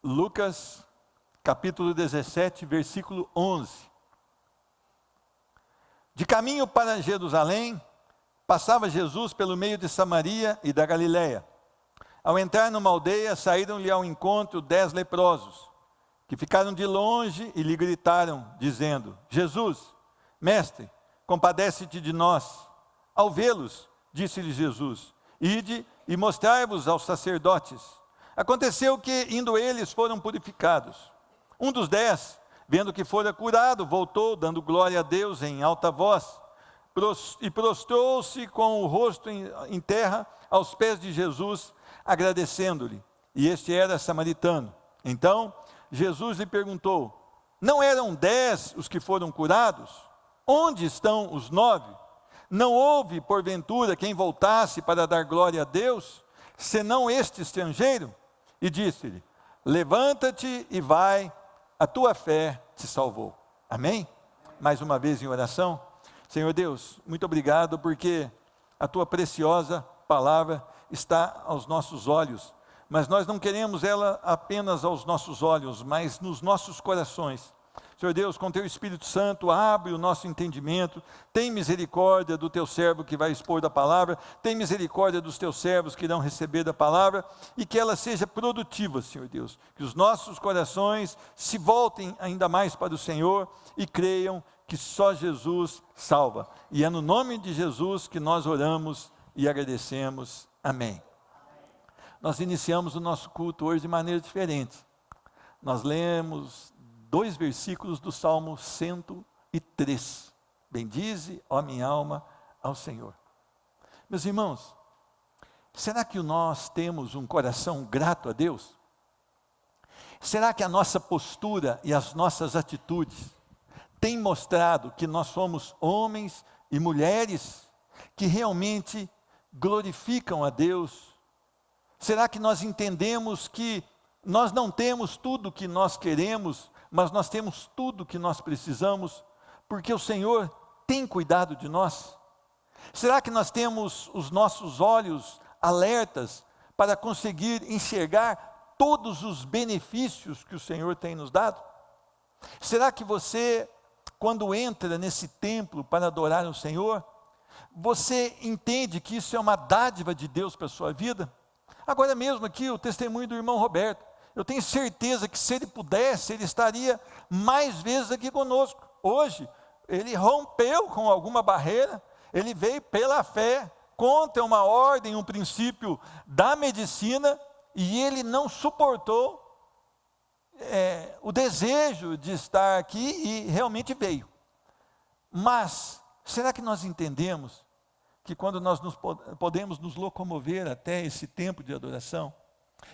Lucas, capítulo 17, versículo 11. De caminho para Jerusalém, passava Jesus pelo meio de Samaria e da Galiléia. Ao entrar numa aldeia, saíram-lhe ao encontro 10 leprosos, que ficaram de longe e lhe gritaram, dizendo: Jesus, mestre, compadece-te de nós. Ao vê-los, disse-lhe Jesus: ide e mostrai-vos aos sacerdotes. Aconteceu que, indo eles, foram purificados. Um dos 10, vendo que fora curado, voltou, dando glória a Deus em alta voz, e prostrou-se com o rosto em terra aos pés de Jesus, agradecendo-lhe. E este era samaritano. Então Jesus lhe perguntou: não eram 10 os que foram curados? Onde estão os 9? Não houve, porventura, quem voltasse para dar glória a Deus, senão este estrangeiro? E disse-lhe: levanta-te e vai, a tua fé te salvou. Amém? Mais uma vez em oração. Senhor Deus, muito obrigado, porque a tua preciosa palavra está aos nossos olhos, mas nós não queremos ela apenas aos nossos olhos, mas nos nossos corações. Senhor Deus, com teu Espírito Santo, abre o nosso entendimento, tem misericórdia do teu servo que vai expor da palavra, tem misericórdia dos teus servos que irão receber da palavra, e que ela seja produtiva, Senhor Deus, que os nossos corações se voltem ainda mais para o Senhor e creiam que só Jesus salva. E é no nome de Jesus que nós oramos e agradecemos. Amém. Nós iniciamos o nosso culto hoje de maneira diferente. Nós lemos 2 versículos do Salmo 103. Bendize, ó minha alma, ao Senhor. Meus irmãos, será que nós temos um coração grato a Deus? Será que a nossa postura e as nossas atitudes têm mostrado que nós somos homens e mulheres que realmente glorificam a Deus? Será que nós entendemos que nós não temos tudo o que nós queremos, mas nós temos tudo o que nós precisamos, porque o Senhor tem cuidado de nós? Será que nós temos os nossos olhos alertas para conseguir enxergar todos os benefícios que o Senhor tem nos dado? Será que você, quando entra nesse templo para adorar o Senhor, você entende que isso é uma dádiva de Deus para a sua vida? Agora mesmo aqui o testemunho do irmão Roberto, eu tenho certeza que se ele pudesse, ele estaria mais vezes aqui conosco. Hoje, ele rompeu com alguma barreira, ele veio pela fé, contra uma ordem, um princípio da medicina, e ele não suportou o desejo de estar aqui e realmente veio. Mas, será que nós entendemos que quando nós podemos nos locomover até esse tempo de adoração,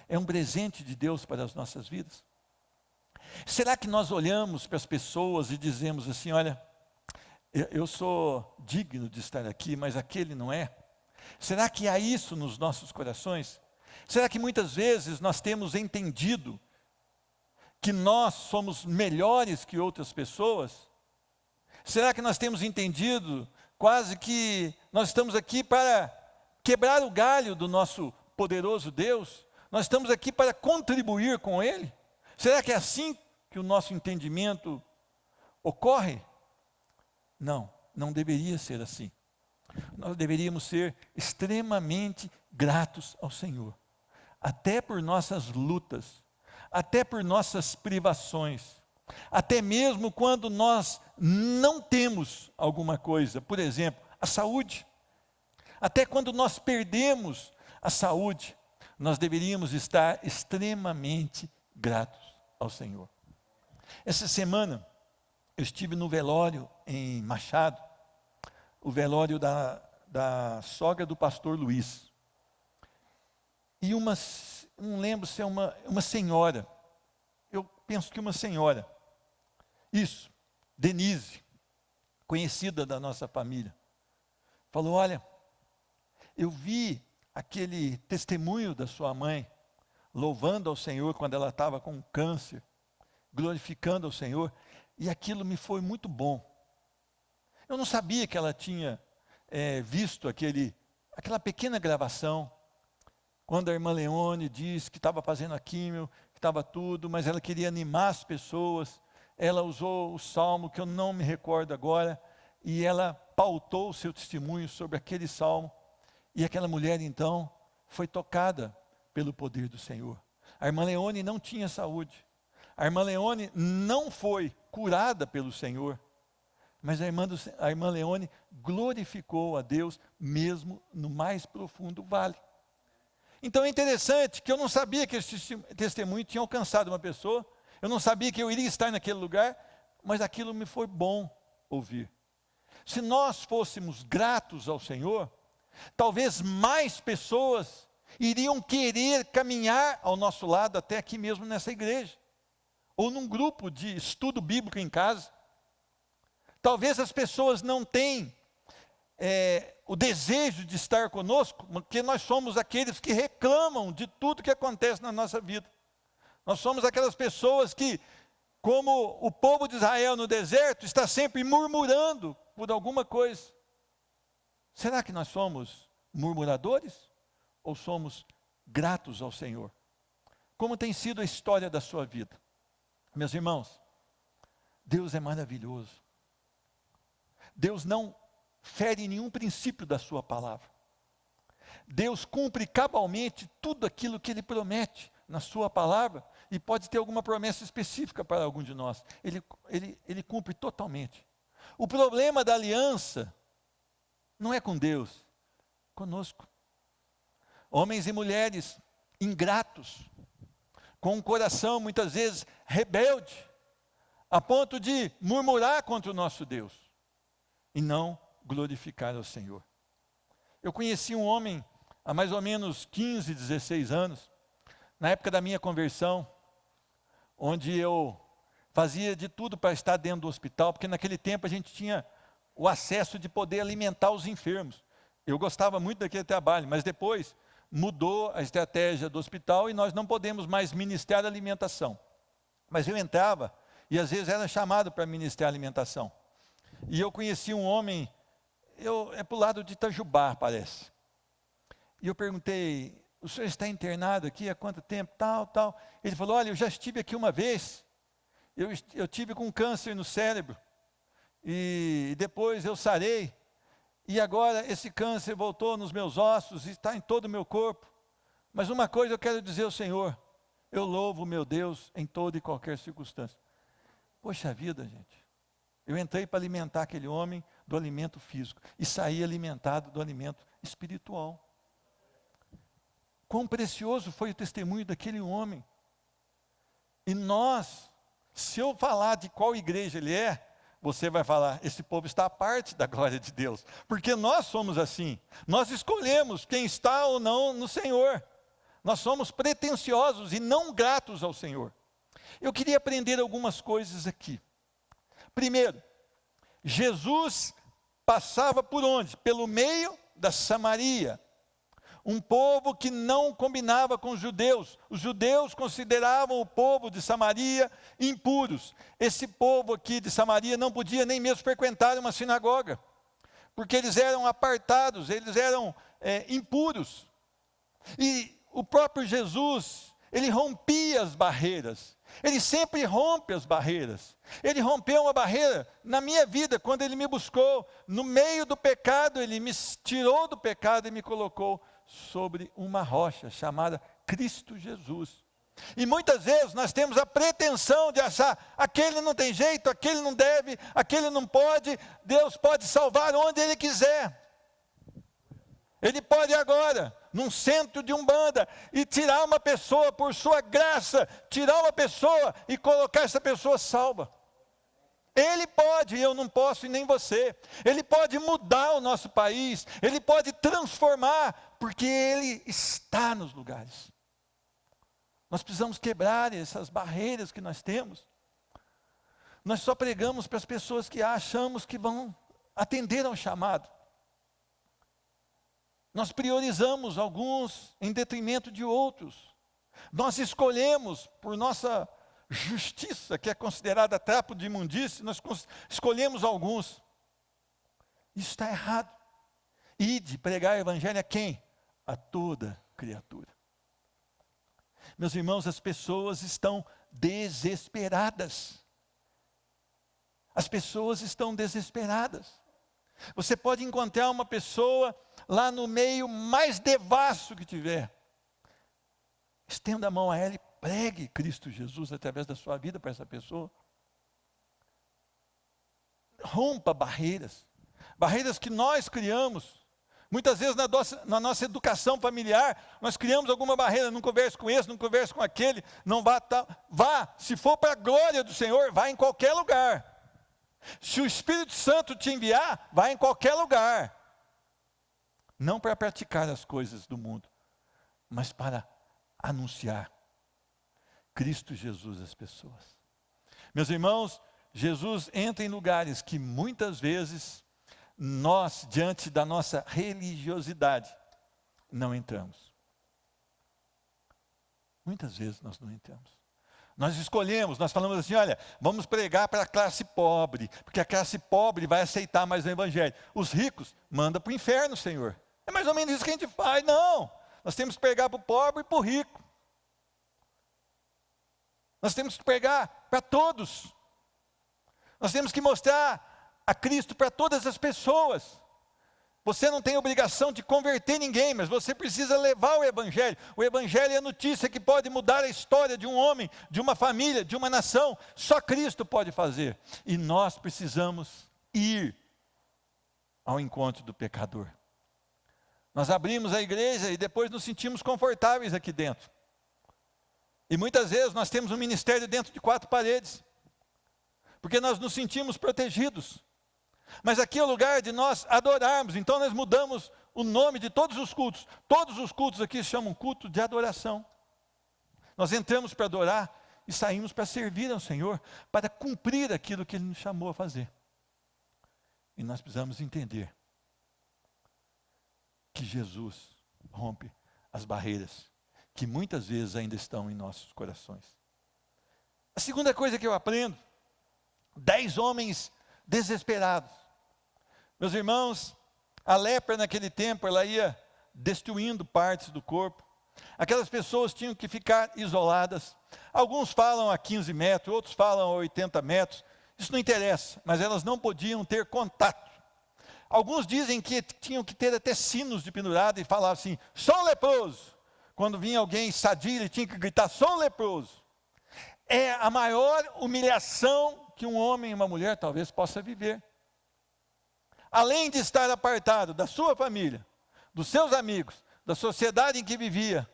é um presente de Deus para as nossas vidas? Será que nós olhamos para as pessoas e dizemos assim: olha, eu sou digno de estar aqui, mas aquele não é? Será que há isso nos nossos corações? Será que muitas vezes nós temos entendido que nós somos melhores que outras pessoas? Será que nós temos entendido quase que nós estamos aqui para quebrar o galho do nosso poderoso Deus? Nós estamos aqui para contribuir com Ele? Será que é assim que o nosso entendimento ocorre? Não, não deveria ser assim. Nós deveríamos ser extremamente gratos ao Senhor, até por nossas lutas, até por nossas privações, até mesmo quando nós não temos alguma coisa, por exemplo, a saúde. Até quando nós perdemos a saúde, nós deveríamos estar extremamente gratos ao Senhor. Essa semana, eu estive no velório em Machado, o velório da sogra do pastor Luiz. E não lembro se é uma senhora, eu penso que uma senhora, isso, Denise, conhecida da nossa família, falou: olha, eu vi aquele testemunho da sua mãe, louvando ao Senhor quando ela estava com câncer, glorificando ao Senhor, e aquilo me foi muito bom. Eu não sabia que ela tinha visto aquela pequena gravação, quando a irmã Leone disse que estava fazendo a químio, estava tudo, mas ela queria animar as pessoas. Ela usou o salmo, que eu não me recordo agora, e ela pautou o seu testemunho sobre aquele salmo. E aquela mulher, então, foi tocada pelo poder do Senhor. A irmã Leone não tinha saúde. A irmã Leone não foi curada pelo Senhor. Mas a irmã Leone glorificou a Deus, mesmo no mais profundo vale. Então é interessante que eu não sabia que esse testemunho tinha alcançado uma pessoa. Eu não sabia que eu iria estar naquele lugar, mas aquilo me foi bom ouvir. Se nós fôssemos gratos ao Senhor, talvez mais pessoas iriam querer caminhar ao nosso lado, até aqui mesmo nessa igreja, ou num grupo de estudo bíblico em casa. Talvez as pessoas não tenham o desejo de estar conosco, porque nós somos aqueles que reclamam de tudo que acontece na nossa vida. Nós somos aquelas pessoas que, como o povo de Israel no deserto, está sempre murmurando por alguma coisa. Será que nós somos murmuradores? Ou somos gratos ao Senhor? Como tem sido a história da sua vida? Meus irmãos, Deus é maravilhoso. Deus não fere nenhum princípio da sua palavra. Deus cumpre cabalmente tudo aquilo que Ele promete na sua palavra, e pode ter alguma promessa específica para algum de nós. Ele cumpre totalmente. O problema da aliança não é com Deus, conosco. Homens e mulheres ingratos, com um coração muitas vezes rebelde, a ponto de murmurar contra o nosso Deus, e não glorificar ao Senhor. Eu conheci um homem há mais ou menos 15, 16 anos, na época da minha conversão, onde eu fazia de tudo para estar dentro do hospital, porque naquele tempo a gente tinha o acesso de poder alimentar os enfermos. Eu gostava muito daquele trabalho, mas depois mudou a estratégia do hospital e nós não podemos mais ministrar alimentação. Mas eu entrava e às vezes era chamado para ministrar alimentação. E eu conheci um homem, é para o lado de Itajubá, parece. E eu perguntei: o senhor está internado aqui há quanto tempo? Tal. Ele falou: olha, eu já estive aqui uma vez. Eu tive com câncer no cérebro. E depois eu sarei. E agora esse câncer voltou nos meus ossos e está em todo o meu corpo. Mas uma coisa eu quero dizer ao Senhor: eu louvo meu Deus em toda e qualquer circunstância. Poxa vida, gente. Eu entrei para alimentar aquele homem do alimento físico e saí alimentado do alimento espiritual. Quão precioso foi o testemunho daquele homem. E nós, se eu falar de qual igreja ele é, você vai falar: esse povo está à parte da glória de Deus. Porque nós somos assim. Nós escolhemos quem está ou não no Senhor. Nós somos pretensiosos e não gratos ao Senhor. Eu queria aprender algumas coisas aqui. Primeiro, Jesus passava por onde? Pelo meio da Samaria. Um povo que não combinava com os judeus. Os judeus consideravam o povo de Samaria impuros. Esse povo aqui de Samaria não podia nem mesmo frequentar uma sinagoga, porque eles eram apartados, eles eram impuros. E o próprio Jesus, ele rompia as barreiras. Ele sempre rompe as barreiras. Ele rompeu uma barreira na minha vida, quando Ele me buscou no meio do pecado. Ele me tirou do pecado e me colocou sobre uma rocha chamada Cristo Jesus. E muitas vezes nós temos a pretensão de achar: aquele não tem jeito, aquele não deve, aquele não pode. Deus pode salvar onde Ele quiser. Ele pode agora, num centro de umbanda, e tirar uma pessoa por sua graça, tirar uma pessoa e colocar essa pessoa salva. Ele pode, e eu não posso, e nem você. Ele pode mudar o nosso país, Ele pode transformar, porque Ele está nos lugares. Nós precisamos quebrar essas barreiras que nós temos. Nós só pregamos para as pessoas que achamos que vão atender ao chamado. Nós priorizamos alguns em detrimento de outros. Nós escolhemos por nossa justiça, que é considerada trapo de imundície, nós escolhemos alguns. Isso está errado. Ide pregar o evangelho a quem? A toda criatura. Meus irmãos, as pessoas estão desesperadas. As pessoas estão desesperadas. Você pode encontrar uma pessoa lá no meio mais devasso que tiver. Estenda a mão a ela e pregue Cristo Jesus através da sua vida para essa pessoa. Rompa barreiras. Barreiras que nós criamos. Muitas vezes na nossa educação familiar, nós criamos alguma barreira, não converse com esse, não converse com aquele, não vá, vá, se for para a glória do Senhor, vá em qualquer lugar. Se o Espírito Santo te enviar, vá em qualquer lugar. Não para praticar as coisas do mundo, mas para anunciar Cristo Jesus às pessoas. Meus irmãos, Jesus entra em lugares que muitas vezes nós, diante da nossa religiosidade, não entramos. Muitas vezes nós não entramos. Nós escolhemos, nós falamos assim, olha, vamos pregar para a classe pobre, porque a classe pobre vai aceitar mais o Evangelho. Os ricos, manda para o inferno, Senhor. É mais ou menos isso que a gente faz. Não, nós temos que pregar para o pobre e para o rico. Nós temos que pregar para todos. Nós temos que mostrar a Cristo para todas as pessoas. Você não tem obrigação de converter ninguém, mas você precisa levar o Evangelho. O Evangelho é a notícia que pode mudar a história de um homem, de uma família, de uma nação. Só Cristo pode fazer. E nós precisamos ir ao encontro do pecador. Nós abrimos a igreja e depois nos sentimos confortáveis aqui dentro. E muitas vezes nós temos um ministério dentro de 4 paredes, porque nós nos sentimos protegidos. Mas aqui é o lugar de nós adorarmos, então nós mudamos o nome de todos os cultos. Todos os cultos aqui se chamam culto de adoração. Nós entramos para adorar e saímos para servir ao Senhor, para cumprir aquilo que Ele nos chamou a fazer. E nós precisamos entender que Jesus rompe as barreiras que muitas vezes ainda estão em nossos corações. A segunda coisa que eu aprendo, 10 homens desesperados. Meus irmãos, a lepra naquele tempo, ela ia destruindo partes do corpo. Aquelas pessoas tinham que ficar isoladas. Alguns falam a 15 metros, outros falam a 80 metros. Isso não interessa, mas elas não podiam ter contato. Alguns dizem que tinham que ter até sinos de pendurado e falar assim, sou um leproso. Quando vinha alguém sadio, ele tinha que gritar, sou um leproso. É a maior humilhação que um homem e uma mulher talvez possa viver. Além de estar apartado da sua família, dos seus amigos, da sociedade em que vivia,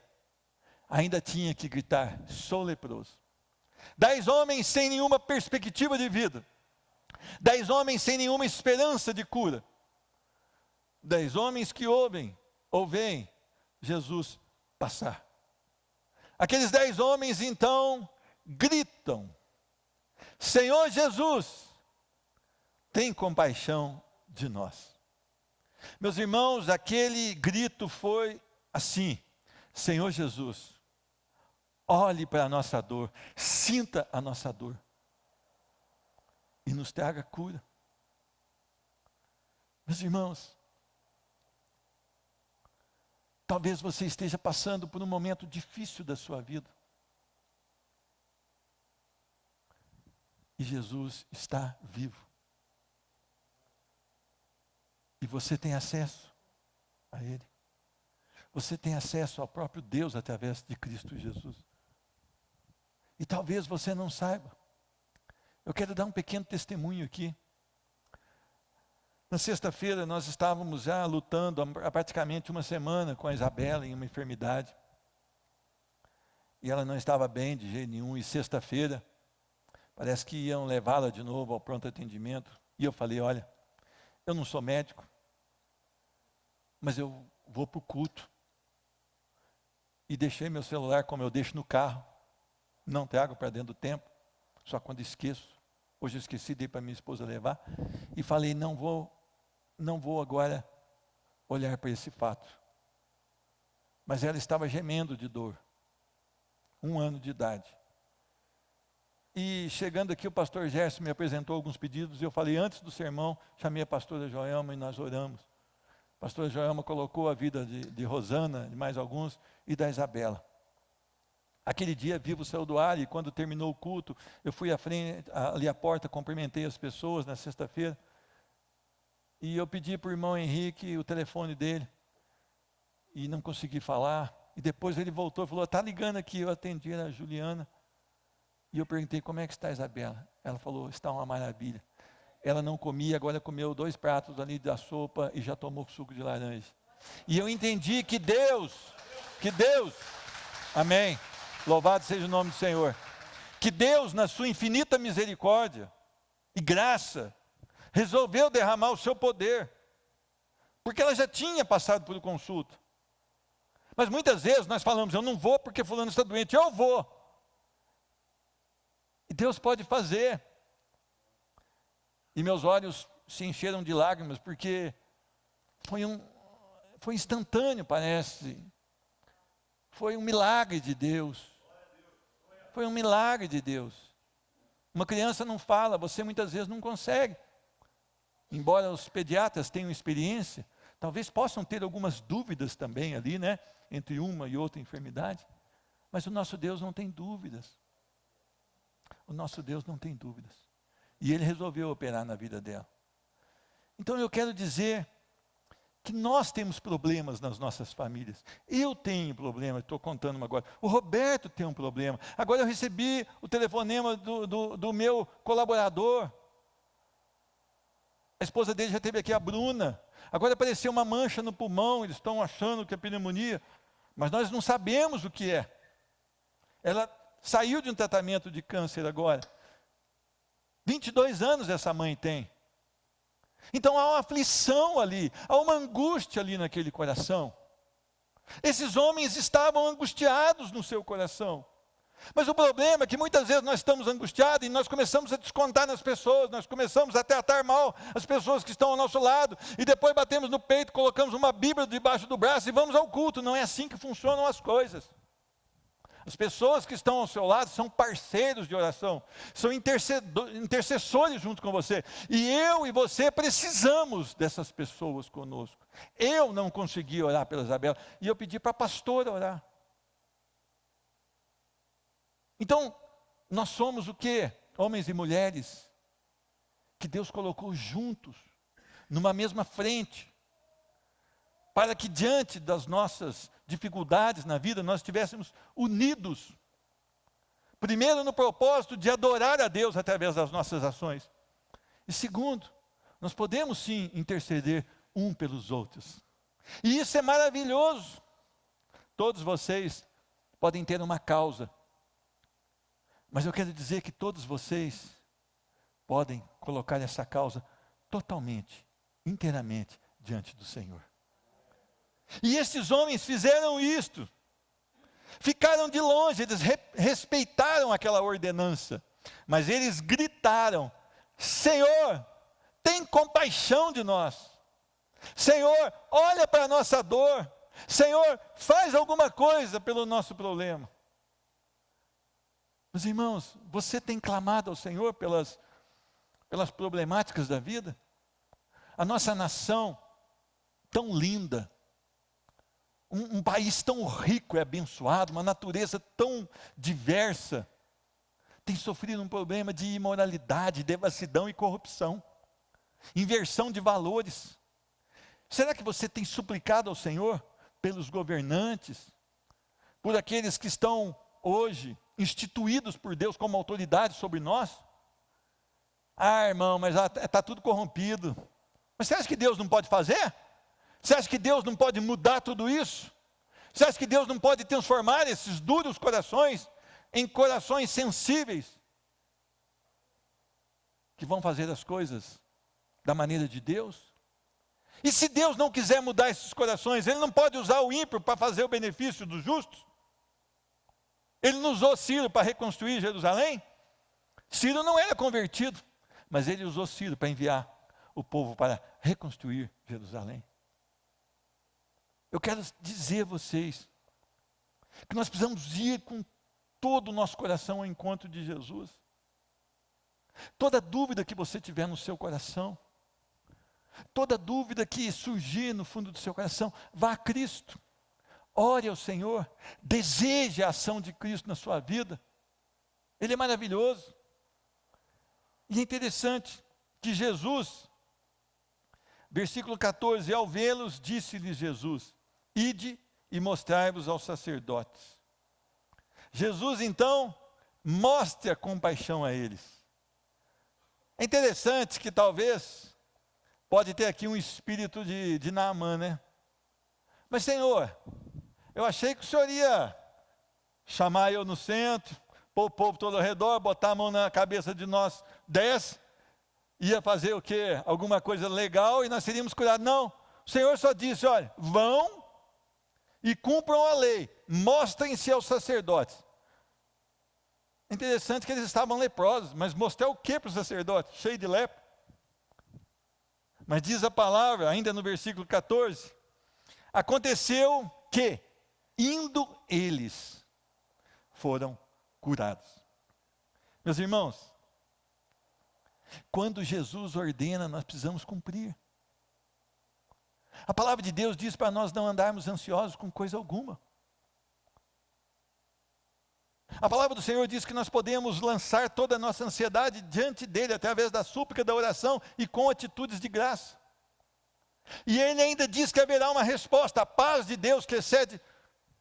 ainda tinha que gritar, sou leproso. 10 homens sem nenhuma perspectiva de vida. 10 homens sem nenhuma esperança de cura. 10 homens que ouvem Jesus passar. Aqueles 10 homens então gritam, Senhor Jesus, tem compaixão de nós. Meus irmãos, aquele grito foi assim, Senhor Jesus, olhe para a nossa dor, sinta a nossa dor e nos traga cura. Meus irmãos, talvez você esteja passando por um momento difícil da sua vida. E Jesus está vivo. E você tem acesso a Ele. Você tem acesso ao próprio Deus através de Cristo Jesus. E talvez você não saiba. Eu quero dar um pequeno testemunho aqui. Na sexta-feira nós estávamos já lutando há praticamente uma semana com a Isabela em uma enfermidade. E ela não estava bem de jeito nenhum. E sexta-feira, parece que iam levá-la de novo ao pronto atendimento. E eu falei, olha, eu não sou médico, mas eu vou para o culto. E deixei meu celular como eu deixo no carro. Não trago para dentro do templo, só quando esqueço. Hoje eu esqueci, dei para minha esposa levar. E falei, não vou agora olhar para esse fato. Mas ela estava gemendo de dor. 1 ano de idade. E chegando aqui, o pastor Gerson me apresentou alguns pedidos. E eu falei, antes do sermão, chamei a pastora Joelma e nós oramos. A pastora Joelma colocou a vida de Rosana, de mais alguns, e da Isabela. Aquele dia vivo saiu do ar, e quando terminou o culto, eu fui à frente, ali à porta, cumprimentei as pessoas na sexta-feira, e eu pedi para o irmão Henrique o telefone dele, e não consegui falar, e depois ele voltou e falou, está ligando aqui, eu atendi, era a Juliana, e eu perguntei, como é que está a Isabela? Ela falou, está uma maravilha. Ela não comia, agora comeu 2 pratos ali da sopa, e já tomou suco de laranja. E eu entendi que Deus, amém, louvado seja o nome do Senhor, que Deus, na sua infinita misericórdia e graça, resolveu derramar o seu poder, porque ela já tinha passado por consulta. Mas muitas vezes nós falamos, eu não vou porque fulano está doente, eu vou. E Deus pode fazer. E meus olhos se encheram de lágrimas, porque foi instantâneo, parece. Foi um milagre de Deus. Foi um milagre de Deus. Uma criança não fala, você muitas vezes não consegue. Embora os pediatras tenham experiência, talvez possam ter algumas dúvidas também ali, né? Entre uma e outra enfermidade. Mas o nosso Deus não tem dúvidas. O nosso Deus não tem dúvidas. E Ele resolveu operar na vida dela. Então eu quero dizer que nós temos problemas nas nossas famílias. Eu tenho problema, estou contando uma agora. O Roberto tem um problema. Agora eu recebi o telefonema do meu colaborador. A esposa dele já teve aqui, a Bruna. Agora apareceu uma mancha no pulmão, eles estão achando que é pneumonia, mas nós não sabemos o que é. Ela saiu de um tratamento de câncer agora. 22 anos essa mãe tem. Então há uma aflição ali, há uma angústia ali naquele coração. Esses homens estavam angustiados no seu coração. Mas o problema é que muitas vezes nós estamos angustiados e nós começamos a descontar nas pessoas, nós começamos a tratar mal as pessoas que estão ao nosso lado, e depois batemos no peito, colocamos uma Bíblia debaixo do braço e vamos ao culto. Não é assim que funcionam as coisas. As pessoas que estão ao seu lado são parceiros de oração, são intercessores junto com você. E eu e você precisamos dessas pessoas conosco. Eu não consegui orar pela Isabela, e eu pedi para a pastora orar. Então, nós somos o quê? Homens e mulheres que Deus colocou juntos, numa mesma frente, para que diante das nossas dificuldades na vida, nós estivéssemos unidos. Primeiro, no propósito de adorar a Deus através das nossas ações. E segundo, nós podemos sim interceder um pelos outros. E isso é maravilhoso. Todos vocês podem ter uma causa. Mas eu quero dizer que todos vocês podem colocar essa causa totalmente, inteiramente diante do Senhor. E esses homens fizeram isto, ficaram de longe, eles respeitaram aquela ordenança, mas eles gritaram: Senhor, tem compaixão de nós, Senhor, olha para a nossa dor, Senhor, faz alguma coisa pelo nosso problema. Meus irmãos, você tem clamado ao Senhor pelas problemáticas da vida? A nossa nação, tão linda, um país tão rico e abençoado, uma natureza tão diversa, tem sofrido um problema de imoralidade, devassidão e corrupção, inversão de valores. Será que você tem suplicado ao Senhor pelos governantes, por aqueles que estão hoje instituídos por Deus como autoridade sobre nós? Ah, irmão, mas está tudo corrompido. Mas você acha que Deus não pode fazer? Você acha que Deus não pode mudar tudo isso? Você acha que Deus não pode transformar esses duros corações em corações sensíveis, que vão fazer as coisas da maneira de Deus? E se Deus não quiser mudar esses corações, Ele não pode usar o ímpio para fazer o benefício dos justos? Ele não usou Ciro para reconstruir Jerusalém? Ciro não era convertido, mas ele usou Ciro para enviar o povo para reconstruir Jerusalém. Eu quero dizer a vocês que nós precisamos ir com todo o nosso coração ao encontro de Jesus. Toda dúvida que você tiver no seu coração, toda dúvida que surgir no fundo do seu coração, vá a Cristo. ore ao Senhor, deseje a ação de Cristo na sua vida. Ele é maravilhoso. E é interessante que Jesus, versículo 14, ao vê-los, disse-lhes Jesus: ide e mostrai-vos aos sacerdotes. Jesus então mostra compaixão a eles. É interessante que talvez, pode ter aqui um espírito de Naamã, né? Mas Senhor, eu achei que o Senhor ia chamar eu no centro, pôr o povo todo ao redor, botar a mão na cabeça de nós 10, ia fazer o quê? Alguma coisa legal e nós seríamos curados. Não, o Senhor só disse, olha, vão e cumpram a lei, mostrem-se aos sacerdotes. Interessante que eles estavam leprosos, mas mostrar o que para os sacerdotes? Cheio de lepra. Mas diz a palavra, ainda no versículo 14, aconteceu que, indo eles, foram curados. Meus irmãos, quando Jesus ordena, nós precisamos cumprir. A palavra de Deus diz para nós não andarmos ansiosos com coisa alguma. A palavra do Senhor diz que nós podemos lançar toda a nossa ansiedade diante dEle, através da súplica, da oração e com atitudes de graça. E Ele ainda diz que haverá uma resposta. A paz de Deus, que excede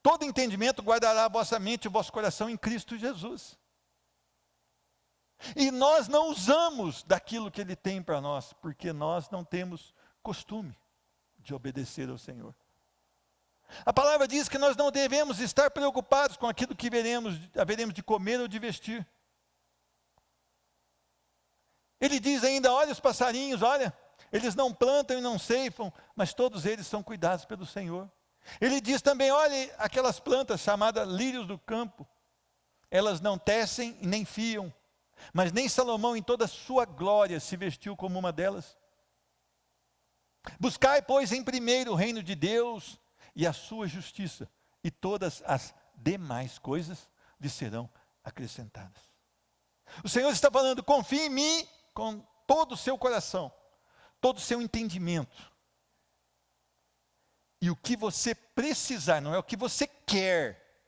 todo entendimento, guardará a vossa mente e o vosso coração em Cristo Jesus. E nós não usamos daquilo que Ele tem para nós, porque nós não temos costume de obedecer ao Senhor. A palavra diz que nós não devemos estar preocupados com aquilo que haveremos de comer ou de vestir. Ele diz ainda, olha os passarinhos, olha, eles não plantam e não ceifam, mas todos eles são cuidados pelo Senhor. Ele diz também, olhe aquelas plantas chamadas lírios do campo, elas não tecem e nem fiam, mas nem Salomão em toda a sua glória se vestiu como uma delas. Buscai, pois, em primeiro o reino de Deus e a sua justiça, e todas as demais coisas lhe serão acrescentadas. O Senhor está falando, confie em mim com todo o seu coração, todo o seu entendimento. E o que você precisar, não é o que você quer,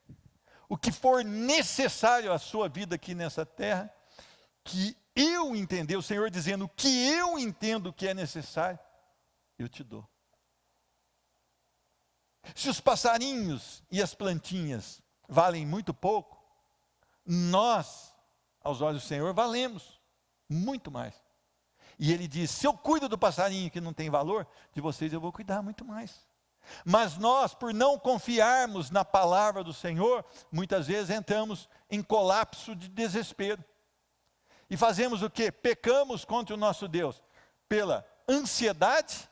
o que for necessário à sua vida aqui nessa terra, que eu entender, o Senhor dizendo, o que eu entendo que é necessário, eu te dou. Se os passarinhos e as plantinhas valem muito pouco, nós, aos olhos do Senhor, valemos muito mais. E Ele diz, se eu cuido do passarinho que não tem valor, de vocês eu vou cuidar muito mais. Mas nós, por não confiarmos na palavra do Senhor, muitas vezes entramos em colapso de desespero. E fazemos o quê? Pecamos contra o nosso Deus, pela ansiedade.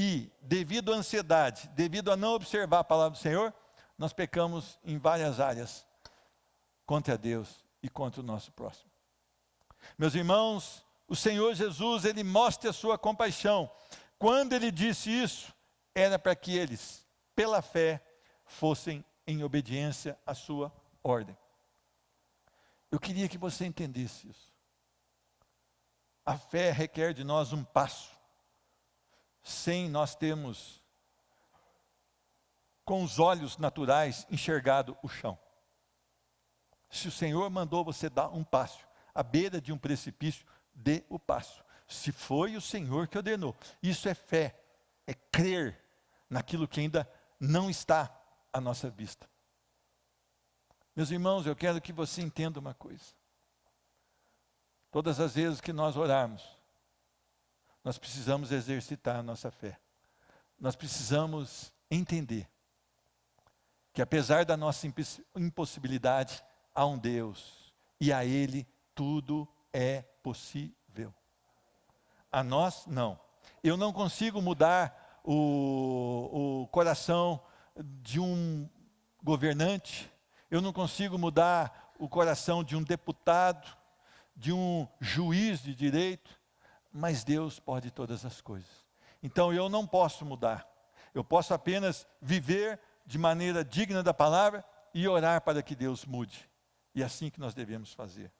E devido à ansiedade, devido a não observar a palavra do Senhor, nós pecamos em várias áreas contra Deus e contra o nosso próximo. Meus irmãos, o Senhor Jesus, Ele mostra a sua compaixão. Quando Ele disse isso, era para que eles, pela fé, fossem em obediência à sua ordem. Eu queria que você entendesse isso. A fé requer de nós um passo. Sem nós termos, com os olhos naturais, enxergado o chão. Se o Senhor mandou você dar um passo, à beira de um precipício, dê o passo. Se foi o Senhor que ordenou. Isso é fé, é crer naquilo que ainda não está à nossa vista. Meus irmãos, eu quero que você entenda uma coisa. Todas as vezes que nós orarmos, nós precisamos exercitar a nossa fé. Nós precisamos entender que apesar da nossa impossibilidade, há um Deus e a Ele tudo é possível. A nós, não. Eu não consigo mudar o coração de um governante, eu não consigo mudar o coração de um deputado, de um juiz de direito, mas Deus pode todas as coisas. Então eu não posso mudar. Eu posso apenas viver de maneira digna da palavra e orar para que Deus mude. E é assim que nós devemos fazer.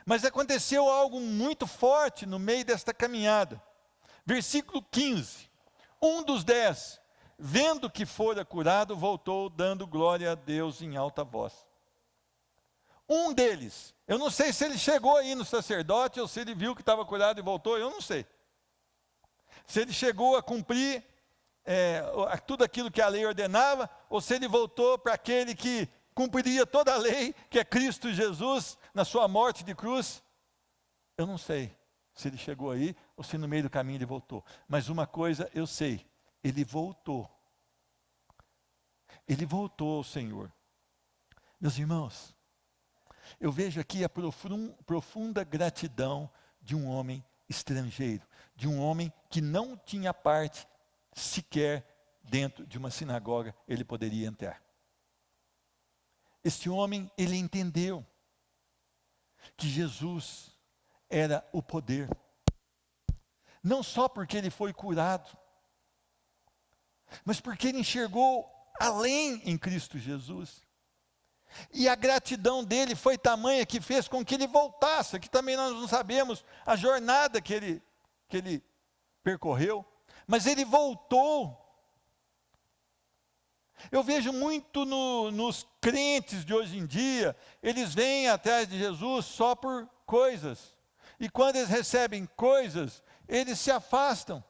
Mas aconteceu algo muito forte no meio desta caminhada. Versículo 15. Um dos 10 vendo que fora curado, voltou dando glória a Deus em alta voz. Um deles, eu não sei se ele chegou aí no sacerdote ou se ele viu que estava curado e voltou, eu não sei. Se ele chegou a cumprir tudo aquilo que a lei ordenava, ou se ele voltou para aquele que cumpriria toda a lei, que é Cristo Jesus, na sua morte de cruz. Eu não sei se ele chegou aí, ou se no meio do caminho ele voltou. Mas uma coisa eu sei, ele voltou. Ele voltou ao Senhor. Meus irmãos, eu vejo aqui a profunda gratidão de um homem estrangeiro, de um homem que não tinha parte sequer dentro de uma sinagoga, ele poderia entrar. Este homem, ele entendeu que Jesus era o poder. Não só porque ele foi curado, mas porque ele enxergou além em Cristo Jesus. E a gratidão dele foi tamanha que fez com que ele voltasse. Aqui também nós não sabemos a jornada que ele percorreu, mas ele voltou. Eu vejo muito nos crentes de hoje em dia, eles vêm atrás de Jesus só por coisas. E quando eles recebem coisas, eles se afastam.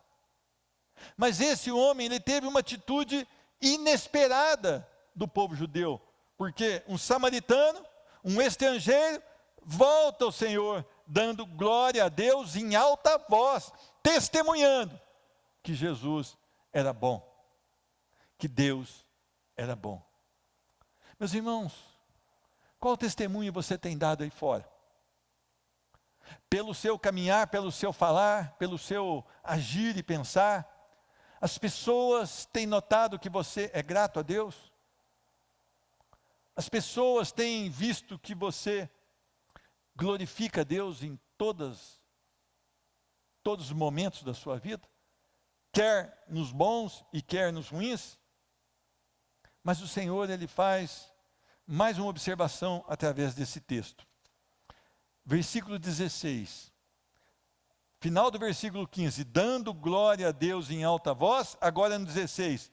Mas esse homem, ele teve uma atitude inesperada do povo judeu. Porque um samaritano, um estrangeiro, volta ao Senhor, dando glória a Deus em alta voz, testemunhando que Jesus era bom, que Deus era bom. Meus irmãos, qual testemunho você tem dado aí fora? Pelo seu caminhar, pelo seu falar, pelo seu agir e pensar, as pessoas têm notado que você é grato a Deus? As pessoas têm visto que você glorifica a Deus em todos os momentos da sua vida? Quer nos bons e quer nos ruins? Mas o Senhor, ele faz mais uma observação através desse texto. Versículo 16. Final do versículo 15. Dando glória a Deus em alta voz. Agora no 16.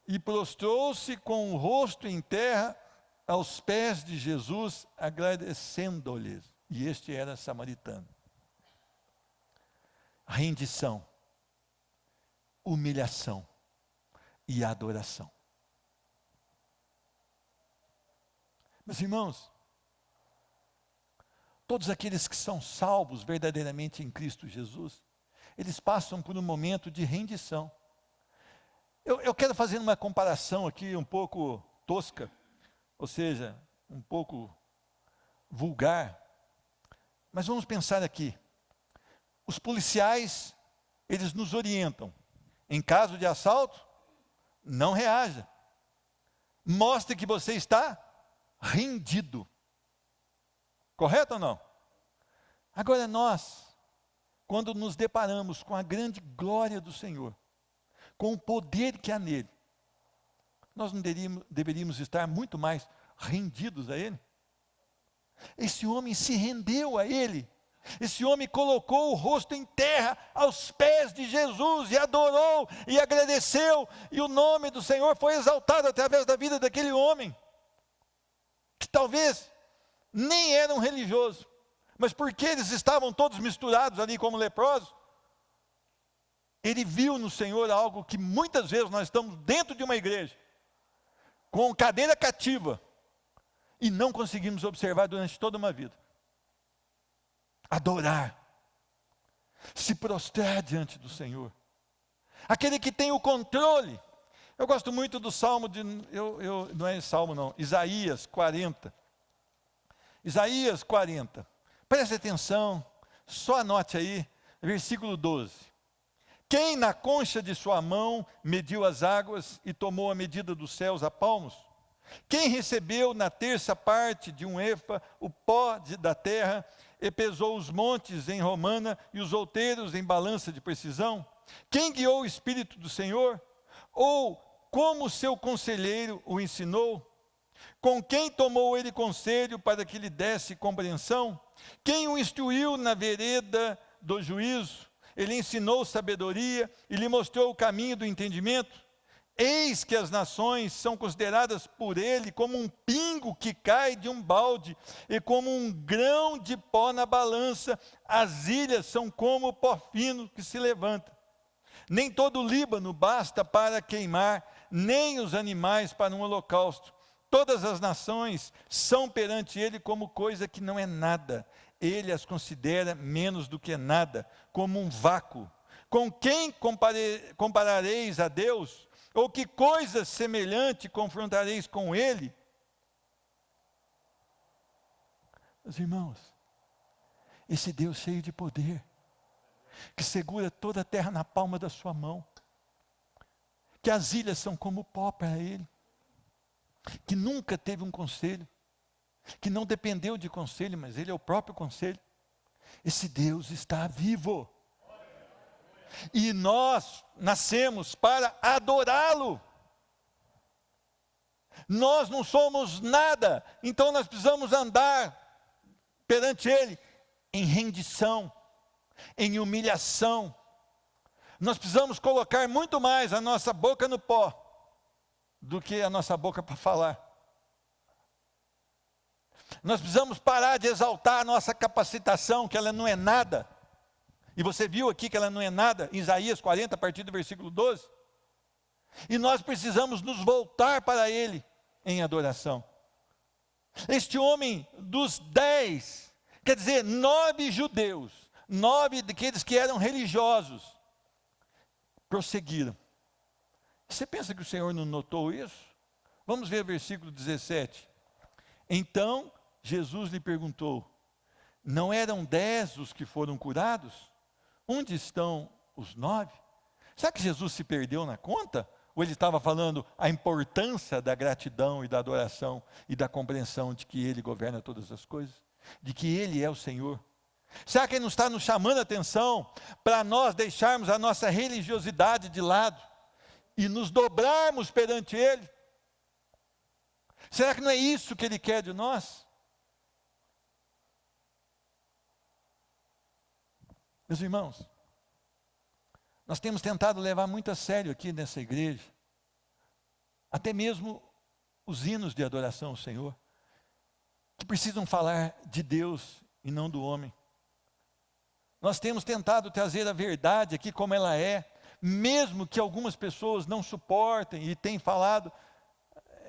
E prostrou-se com o rosto em terra aos pés de Jesus, agradecendo-lhes. E este era samaritano. Rendição, humilhação e adoração. Meus irmãos, todos aqueles que são salvos verdadeiramente em Cristo Jesus, eles passam por um momento de rendição. Eu quero fazer uma comparação aqui um pouco tosca, ou seja, um pouco vulgar, mas vamos pensar aqui. Os policiais, eles nos orientam. Em caso de assalto, não reaja. Mostre que você está rendido. Correto ou não? Agora nós, quando nos deparamos com a grande glória do Senhor, com o poder que há nele, nós não deveríamos estar muito mais rendidos a Ele? Esse homem se rendeu a Ele. Esse homem colocou o rosto em terra aos pés de Jesus e adorou e agradeceu. E o nome do Senhor foi exaltado através da vida daquele homem, que talvez nem era um religioso, mas porque eles estavam todos misturados ali como leprosos, ele viu no Senhor algo que muitas vezes nós estamos dentro de uma igreja, com cadeira cativa, e não conseguimos observar durante toda uma vida. Adorar, se prostrar diante do Senhor, aquele que tem o controle. Eu gosto muito do Salmo não é Salmo não, Isaías 40. Isaías 40, preste atenção, só anote aí, versículo 12. Quem na concha de sua mão mediu as águas e tomou a medida dos céus a palmos? Quem recebeu na terça parte de um efa o pó da terra e pesou os montes em romana e os outeiros em balança de precisão? Quem guiou o Espírito do Senhor? Ou como seu conselheiro o ensinou? Com quem tomou ele conselho para que lhe desse compreensão? Quem o instruiu na vereda do juízo? Ele ensinou sabedoria e lhe mostrou o caminho do entendimento. Eis que as nações são consideradas por ele como um pingo que cai de um balde, e como um grão de pó na balança. As ilhas são como o pó fino que se levanta. Nem todo o Líbano basta para queimar, nem os animais para um holocausto. Todas as nações são perante ele como coisa que não é nada. Ele as considera menos do que nada, como um vácuo. Com quem comparareis a Deus? Ou que coisa semelhante confrontareis com ele? Meus irmãos, esse Deus cheio de poder, que segura toda a terra na palma da sua mão, que as ilhas são como pó para ele, que nunca teve um conselho, que não dependeu de conselho, mas ele é o próprio conselho. Esse Deus está vivo. E nós nascemos para adorá-lo. Nós não somos nada, então nós precisamos andar perante ele em rendição, em humilhação. Nós precisamos colocar muito mais a nossa boca no pó do que a nossa boca para falar. Nós precisamos parar de exaltar a nossa capacitação, que ela não é nada. E você viu aqui que ela não é nada, em Isaías 40, a partir do versículo 12. E nós precisamos nos voltar para ele em adoração. Este homem dos 10, quer dizer, 9 judeus, 9 daqueles que eram religiosos, prosseguiram. Você pensa que o Senhor não notou isso? Vamos ver o versículo 17. Então Jesus lhe perguntou: não eram 10 os que foram curados? Onde estão os 9? Será que Jesus se perdeu na conta? Ou ele estava falando a importância da gratidão e da adoração e da compreensão de que ele governa todas as coisas? De que ele é o Senhor? Será que ele não está nos chamando a atenção para nós deixarmos a nossa religiosidade de lado e nos dobrarmos perante ele? Será que não é isso que ele quer de nós? Meus irmãos, nós temos tentado levar muito a sério aqui nessa igreja, até mesmo os hinos de adoração ao Senhor, que precisam falar de Deus e não do homem. Nós temos tentado trazer a verdade aqui como ela é, mesmo que algumas pessoas não suportem e têm falado.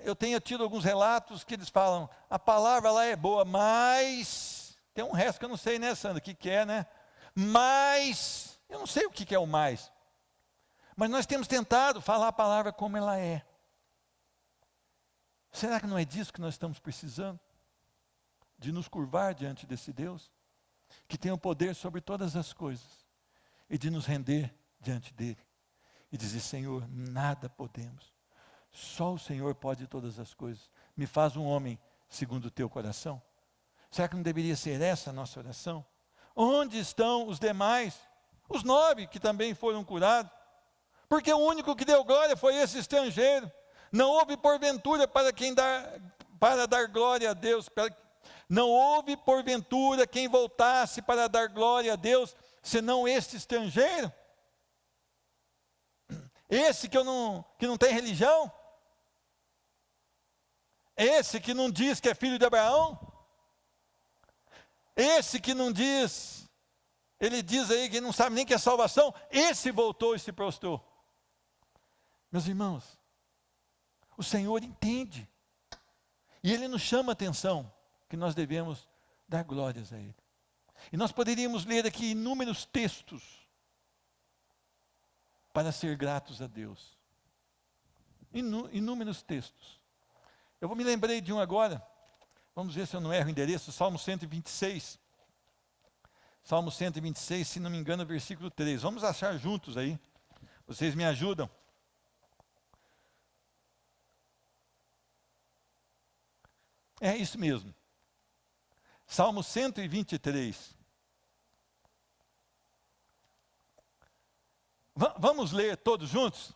Eu tenho tido alguns relatos que eles falam, a palavra lá é boa, mas tem um resto que eu não sei, né, Sandra, o que é, né? Mas, eu não sei o que é o mais. Mas nós temos tentado falar a palavra como ela é. Será que não é disso que nós estamos precisando? De nos curvar diante desse Deus, que tem o poder sobre todas as coisas, e de nos render diante dele, e dizer: Senhor, nada podemos, só o Senhor pode todas as coisas, me faz um homem segundo o teu coração. Será que não deveria ser essa a nossa oração? Onde estão os demais? Os 9 que também foram curados. Porque o único que deu glória foi esse estrangeiro. Não houve porventura para dar glória a Deus. Não houve porventura quem voltasse para dar glória a Deus, senão este estrangeiro. Esse que não tem religião. Esse que não diz que é filho de Abraão. Esse que não diz, ele diz aí que não sabe nem que é salvação, esse voltou e se prostrou. Meus irmãos, o Senhor entende, e Ele nos chama a atenção, que nós devemos dar glórias a Ele. E nós poderíamos ler aqui inúmeros textos, para ser gratos a Deus. Inúmeros textos. Eu me lembrei de um agora. Vamos ver se eu não erro o endereço, Salmo 126. Salmo 126, se não me engano, versículo 3. Vamos achar juntos aí. Vocês me ajudam. É isso mesmo. Salmo 123. Vamos ler todos juntos?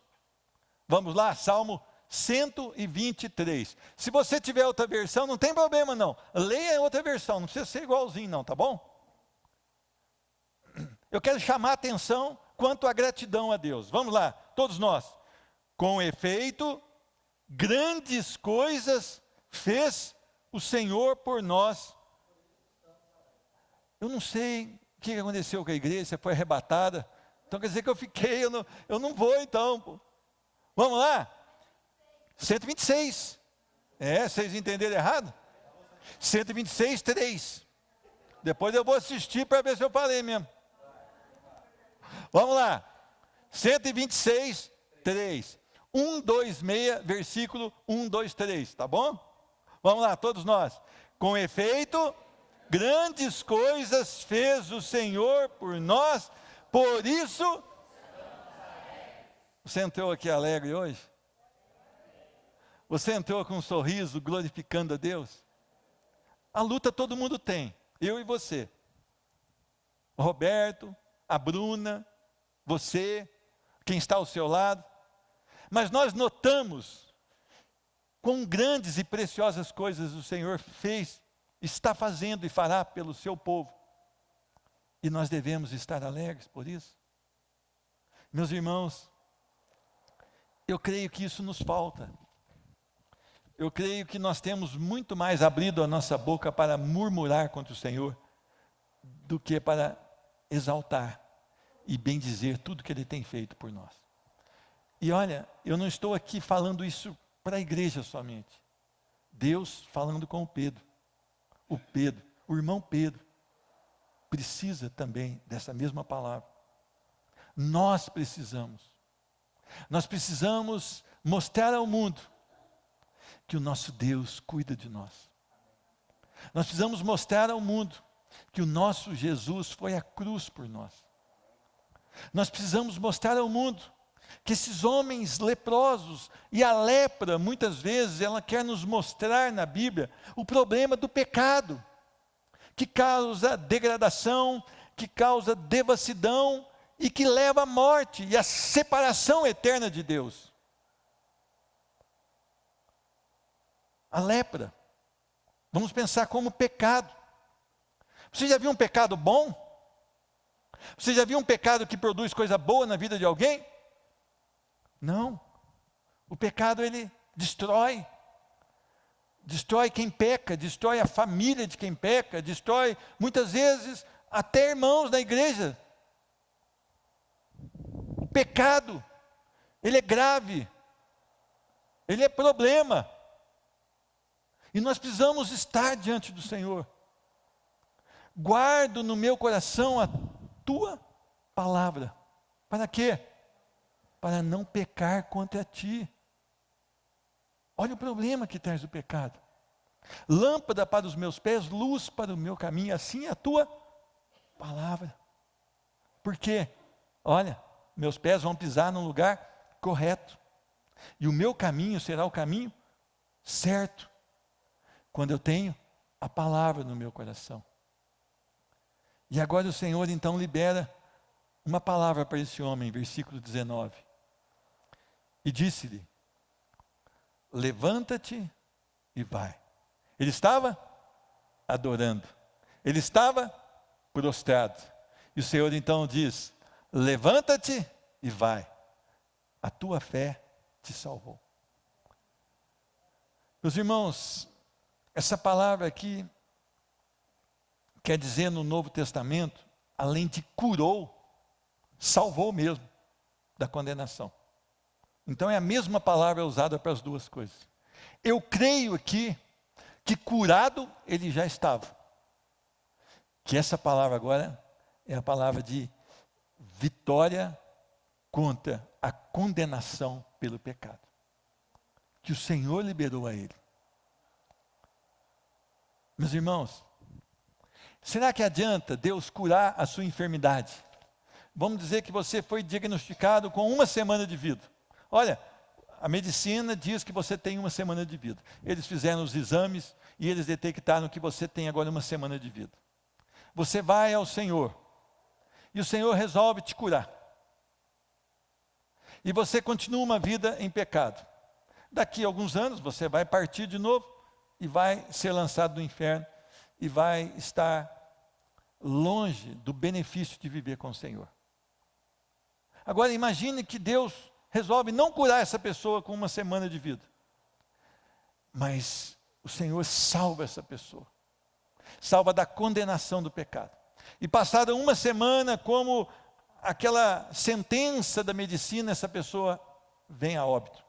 Vamos lá, Salmo 123. Se você tiver outra versão, não tem problema não. Leia outra versão, não precisa ser igualzinho não, tá bom? Eu quero chamar a atenção quanto à gratidão a Deus. Vamos lá, todos nós. Com efeito, grandes coisas fez o Senhor por nós. Eu não sei o que aconteceu com a igreja, se foi arrebatada. Então quer dizer que eu fiquei, eu não vou então. Pô. Vamos lá? 126. Vocês entenderam errado? 126, 3. Depois eu vou assistir para ver se eu falei mesmo. Vamos lá. 126, 3. 126, versículo 1, 2, 3. Tá bom? Vamos lá, todos nós. Com efeito, grandes coisas fez o Senhor por nós, por isso. Você entrou aqui alegre hoje? Você entrou com um sorriso glorificando a Deus? A luta todo mundo tem, eu e você. O Roberto, a Bruna, você, quem está ao seu lado. Mas nós notamos quão grandes e preciosas coisas o Senhor fez, está fazendo e fará pelo seu povo. E nós devemos estar alegres por isso. Meus irmãos, eu creio que isso nos falta. Eu creio que nós temos muito mais abrido a nossa boca para murmurar contra o Senhor do que para exaltar e bendizer tudo que Ele tem feito por nós. E olha, eu não estou aqui falando isso para a igreja somente. Deus falando com o Pedro. O irmão Pedro, precisa também dessa mesma palavra. Nós precisamos mostrar ao mundo que o nosso Deus cuida de nós. Nós precisamos mostrar ao mundo que o nosso Jesus foi à cruz por nós. Nós precisamos mostrar ao mundo que esses homens leprosos, e a lepra, muitas vezes, ela quer nos mostrar na Bíblia o problema do pecado, que causa degradação, que causa devassidão, e que leva à morte e à separação eterna de Deus. A lepra, vamos pensar como pecado. Você já viu um pecado bom? Você já viu um pecado que produz coisa boa na vida de alguém? Não. O pecado, ele destrói quem peca, destrói a família de quem peca, destrói muitas vezes até irmãos na igreja. O pecado, ele é grave, ele é problema. E nós precisamos estar diante do Senhor. Guardo no meu coração a tua palavra. Para quê? Para não pecar contra ti. Olha o problema que traz o pecado. Lâmpada para os meus pés, luz para o meu caminho, assim é a tua palavra. Por quê? Olha, meus pés vão pisar num lugar correto. E o meu caminho será o caminho certo. Quando eu tenho a palavra no meu coração. E agora o Senhor então libera uma palavra para esse homem, versículo 19. E disse-lhe: levanta-te e vai. Ele estava adorando. Ele estava prostrado. E o Senhor então diz: levanta-te e vai. A tua fé te salvou. Meus irmãos, essa palavra aqui quer dizer no Novo Testamento, além de curou, salvou mesmo da condenação. Então é a mesma palavra usada para as duas coisas. Eu creio aqui que curado ele já estava. Que essa palavra agora é a palavra de vitória contra a condenação pelo pecado. Que o Senhor liberou a ele. Meus irmãos, será que adianta Deus curar a sua enfermidade? Vamos dizer que você foi diagnosticado com 1 semana de vida. Olha, a medicina diz que você tem 1 semana de vida. Eles fizeram os exames e eles detectaram que você tem agora 1 semana de vida. Você vai ao Senhor e o Senhor resolve te curar. E você continua uma vida em pecado. Daqui a alguns anos você vai partir de novo e vai ser lançado no inferno e vai estar longe do benefício de viver com o Senhor. Agora imagine que Deus resolve não curar essa pessoa com uma semana de vida. Mas o Senhor salva essa pessoa. Salva da condenação do pecado. E passada uma semana, como aquela sentença da medicina, essa pessoa vem a óbito.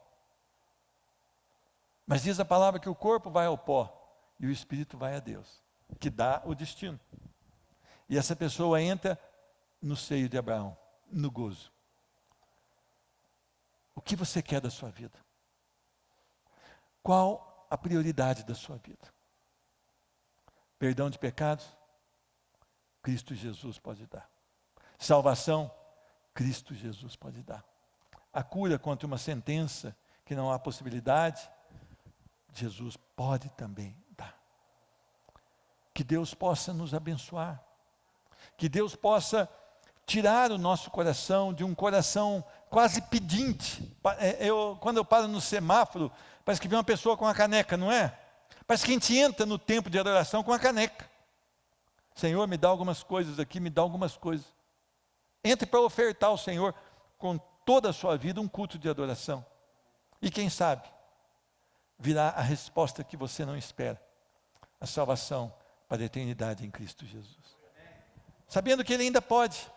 Mas diz a palavra que o corpo vai ao pó e o espírito vai a Deus, que dá o destino. E essa pessoa entra no seio de Abraão, no gozo. O que você quer da sua vida? Qual a prioridade da sua vida? Perdão de pecados? Cristo Jesus pode dar. Salvação? Cristo Jesus pode dar. A cura contra uma sentença que não há possibilidade? Jesus pode também dar. Que Deus possa nos abençoar. Que Deus possa tirar o nosso coração de um coração quase pedinte. Quando eu paro no semáforo, parece que vem uma pessoa com uma caneca, não é? Parece que a gente entra no tempo de adoração com uma caneca. Senhor, me dá algumas coisas aqui, me dá algumas coisas. Entre para ofertar ao Senhor com toda a sua vida um culto de adoração. E quem sabe, virá a resposta que você não espera. A salvação para a eternidade em Cristo Jesus. Sabendo que Ele ainda pode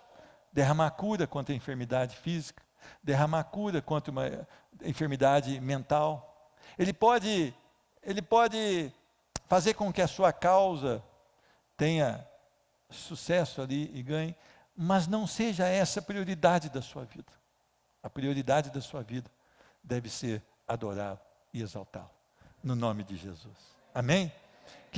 derramar cura contra a enfermidade física, derramar cura contra uma enfermidade mental. Ele pode fazer com que a sua causa tenha sucesso ali e ganhe, mas não seja essa a prioridade da sua vida. A prioridade da sua vida deve ser adorá-lo e exaltá-lo, no nome de Jesus. Amém?